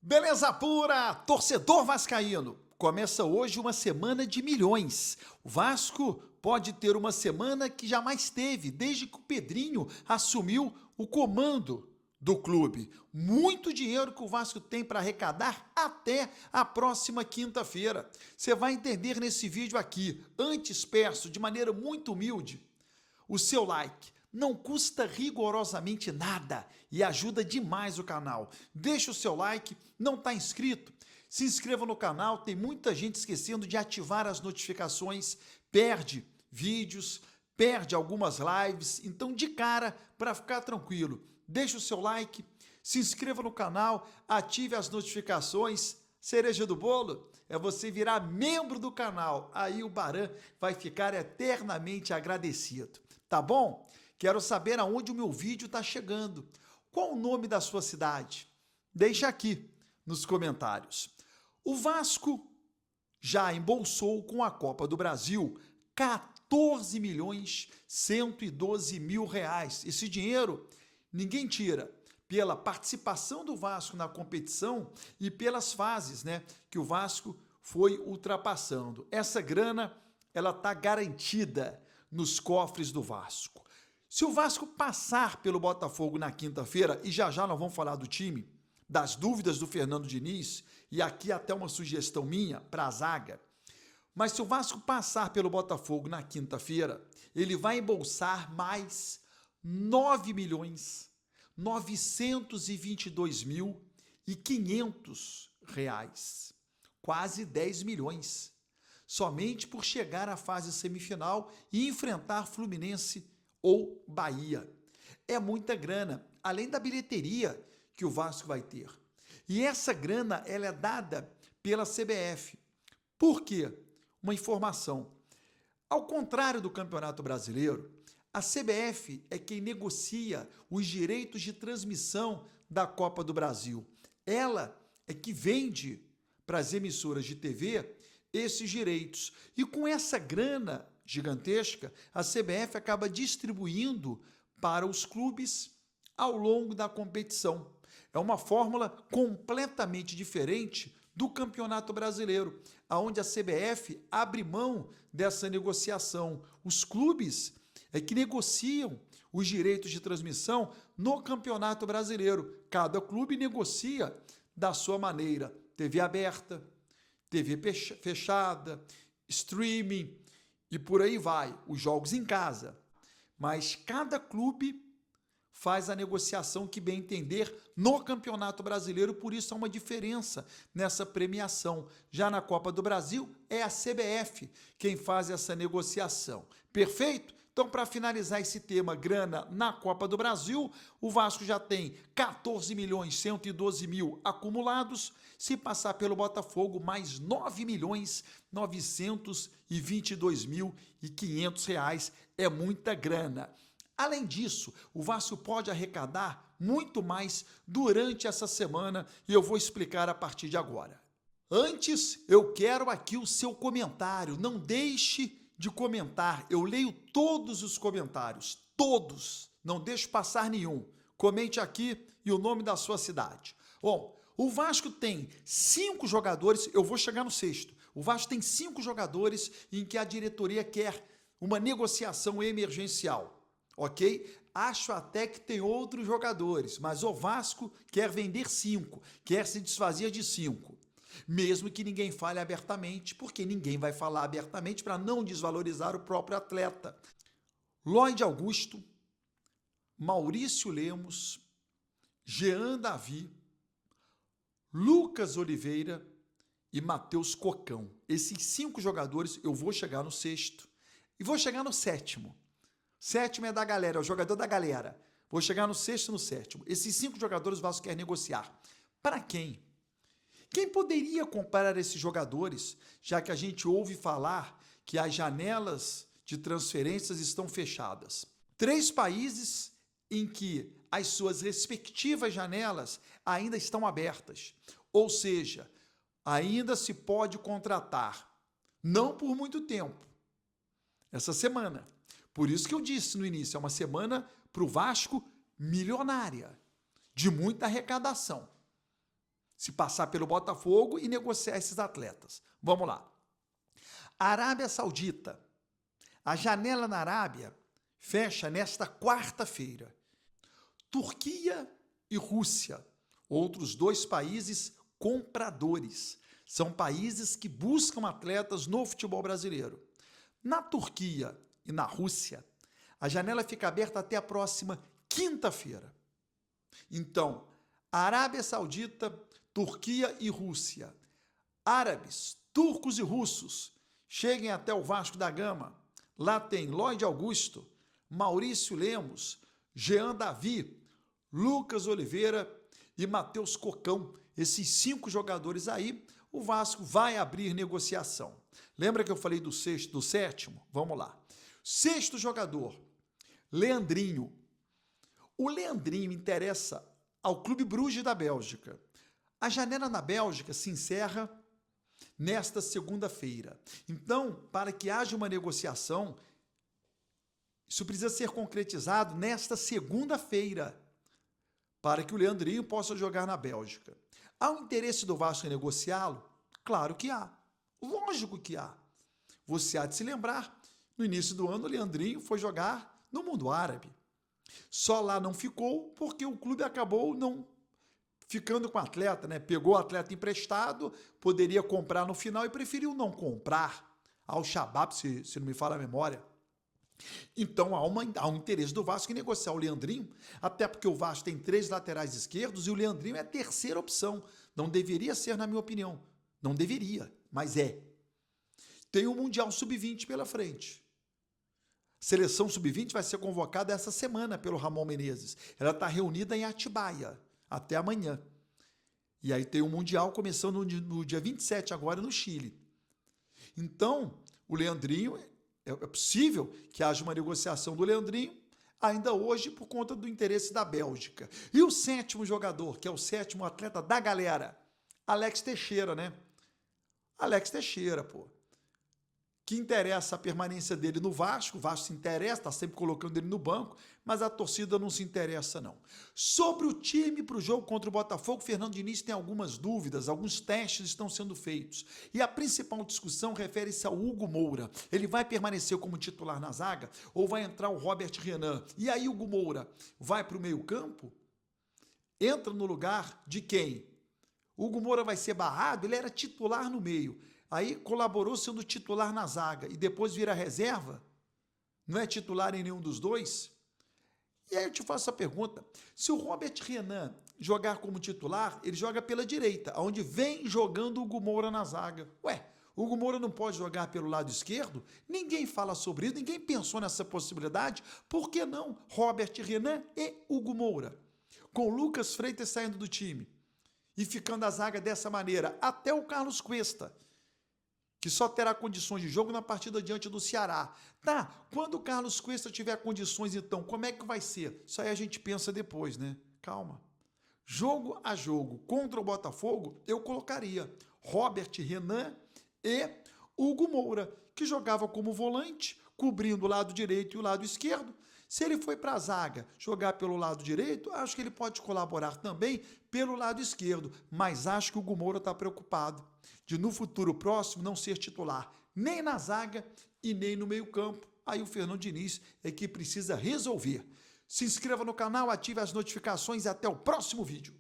Beleza pura, torcedor vascaíno. Começa hoje uma semana de milhões. O Vasco pode ter uma semana que jamais teve, desde que o Pedrinho assumiu o comando do clube. Muito dinheiro que o Vasco tem para arrecadar até a próxima quinta-feira. Você vai entender nesse vídeo aqui. Antes, peço de maneira muito humilde o seu like. Não custa rigorosamente nada e ajuda demais o canal. Deixa o seu like, não está inscrito? Se inscreva no canal, tem muita gente esquecendo de ativar as notificações, perde vídeos, perde algumas lives, então de cara, para ficar tranquilo, deixa o seu like, se inscreva no canal, ative as notificações. Cereja do bolo é você virar membro do canal, aí o Baran vai ficar eternamente agradecido, tá bom? Quero saber aonde o meu vídeo está chegando. Qual o nome da sua cidade? Deixa aqui nos comentários. O Vasco já embolsou com a Copa do Brasil 14.112.000 reais. Esse dinheiro ninguém tira pela participação do Vasco na competição e pelas fases, né, que o Vasco foi ultrapassando. Essa grana, ela está garantida nos cofres do Vasco. Se o Vasco passar pelo Botafogo na quinta-feira, e já nós vamos falar do time, das dúvidas do Fernando Diniz, e aqui até uma sugestão minha para a zaga, mas se o Vasco passar pelo Botafogo na quinta-feira, ele vai embolsar mais 9.922.500 reais, quase 10 milhões, somente por chegar à fase semifinal e enfrentar Fluminense ou Bahia. É muita grana, além da bilheteria que o Vasco vai ter. E essa grana, ela é dada pela CBF. Por quê? Uma informação. Ao contrário do Campeonato Brasileiro, a CBF é quem negocia os direitos de transmissão da Copa do Brasil. Ela é que vende para as emissoras de TV esses direitos. E com essa grana gigantesca, a CBF acaba distribuindo para os clubes ao longo da competição. É uma fórmula completamente diferente do Campeonato Brasileiro, onde a CBF abre mão dessa negociação. Os clubes é que negociam os direitos de transmissão no Campeonato Brasileiro. Cada clube negocia da sua maneira. TV aberta, TV fechada, streaming, e por aí vai, os jogos em casa. Mas cada clube faz a negociação que bem entender no Campeonato Brasileiro, por isso há uma diferença nessa premiação. Já na Copa do Brasil, é a CBF quem faz essa negociação. Perfeito? Então, para finalizar esse tema, grana na Copa do Brasil, o Vasco já tem 14.112.000 acumulados. Se passar pelo Botafogo, mais 9.922.500 reais. É muita grana. Além disso, o Vasco pode arrecadar muito mais durante essa semana e eu vou explicar a partir de agora. Antes, eu quero aqui o seu comentário. Não deixe de comentar. Eu leio todos os comentários, todos. Não deixe passar nenhum. Comente aqui e o nome da sua cidade. Bom, o Vasco tem 5 jogadores, eu vou chegar no sexto. O Vasco tem 5 jogadores em que a diretoria quer uma negociação emergencial. Ok? Acho até que tem outros jogadores, mas o Vasco quer vender 5, quer se desfazer de 5. Mesmo que ninguém fale abertamente, porque ninguém vai falar abertamente para não desvalorizar o próprio atleta. Lloyd Augusto, Maurício Lemos, Jean Davi, Lucas Oliveira e Matheus Cocão. Esses 5 jogadores, eu vou chegar no sexto e vou chegar no sétimo. Sétimo é da galera, é o jogador da galera. Vou chegar no sexto e no sétimo. Esses 5 jogadores o Vasco quer negociar. Para quem? Quem poderia comprar esses jogadores, já que a gente ouve falar que as janelas de transferências estão fechadas? 3 países em que as suas respectivas janelas ainda estão abertas. Ou seja, ainda se pode contratar. Não por muito tempo. Essa semana. Por isso que eu disse no início, é uma semana para o Vasco milionária, de muita arrecadação. se passar pelo Botafogo e negociar esses atletas. Vamos lá. Arábia Saudita. A janela na Arábia fecha nesta quarta-feira. Turquia e Rússia, outros dois países compradores. São países que buscam atletas no futebol brasileiro. Na Turquia e na Rússia, a janela fica aberta até a próxima quinta-feira. Então, Arábia Saudita, Turquia e Rússia. Árabes, turcos e russos, cheguem até o Vasco da Gama. Lá tem Lloyd Augusto, Maurício Lemos, Jean Davi, Lucas Oliveira e Matheus Cocão. Esses 5 jogadores aí, o Vasco vai abrir negociação. Lembra que eu falei do sexto, do sétimo? Vamos lá. Sexto jogador, Leandrinho. O Leandrinho interessa ao Clube Bruges da Bélgica. A janela na Bélgica se encerra nesta segunda-feira. Então, para que haja uma negociação, isso precisa ser concretizado nesta segunda-feira, para que o Leandrinho possa jogar na Bélgica. Há um interesse do Vasco em negociá-lo? Claro que há. Lógico que há. Você há de se lembrar, no início do ano, o Leandrinho foi jogar no mundo árabe. Só lá não ficou porque o clube acabou não ficando com o atleta, né? Pegou o atleta emprestado, poderia comprar no final e preferiu não comprar ao Shabab, se não me falha a memória. Então há um interesse do Vasco em negociar o Leandrinho, até porque o Vasco tem 3 laterais esquerdos e o Leandrinho é a terceira opção. Não deveria ser, na minha opinião. Não deveria, mas é. Tem o Mundial Sub-20 pela frente. Seleção Sub-20 vai ser convocada essa semana pelo Ramon Menezes. Ela está reunida em Atibaia, até amanhã. E aí tem o Mundial começando no dia 27 agora no Chile. Então, o Leandrinho, é possível que haja uma negociação do Leandrinho ainda hoje por conta do interesse da Bélgica. E o sétimo jogador, que é o sétimo atleta da galera, Alex Teixeira, né? Alex Teixeira, pô. Que interessa a permanência dele no Vasco, o Vasco se interessa, está sempre colocando ele no banco, mas a torcida não se interessa, não. Sobre o time para o jogo contra o Botafogo, Fernando Diniz tem algumas dúvidas, alguns testes estão sendo feitos. E a principal discussão refere-se ao Hugo Moura. Ele vai permanecer como titular na zaga ou vai entrar o Robert Renan? E aí Hugo Moura vai para o meio-campo? Entra no lugar de quem? Hugo Moura vai ser barrado? Ele era titular no meio. Aí colaborou sendo titular na zaga e depois vira reserva? Não é titular em nenhum dos dois? E aí eu te faço a pergunta, se o Robert Renan jogar como titular, ele joga pela direita, onde vem jogando o Hugo Moura na zaga. Ué, o Hugo Moura não pode jogar pelo lado esquerdo? Ninguém fala sobre isso, ninguém pensou nessa possibilidade. Por que não Robert Renan e Hugo Moura? Com o Lucas Freitas saindo do time e ficando a zaga dessa maneira, até o Carlos Cuesta, que só terá condições de jogo na partida diante do Ceará. Tá, quando o Carlos Cuesta tiver condições, então, como é que vai ser? Isso aí a gente pensa depois, né? Calma. Jogo a jogo contra o Botafogo, eu colocaria Robert Renan e Hugo Moura, que jogava como volante, cobrindo o lado direito e o lado esquerdo. Se ele foi para a zaga jogar pelo lado direito, acho que ele pode colaborar também pelo lado esquerdo, mas acho que o Hugo Moura está preocupado de no futuro próximo não ser titular nem na zaga e nem no meio-campo. Aí o Fernando Diniz é que precisa resolver. Se inscreva no canal, ative as notificações e até o próximo vídeo.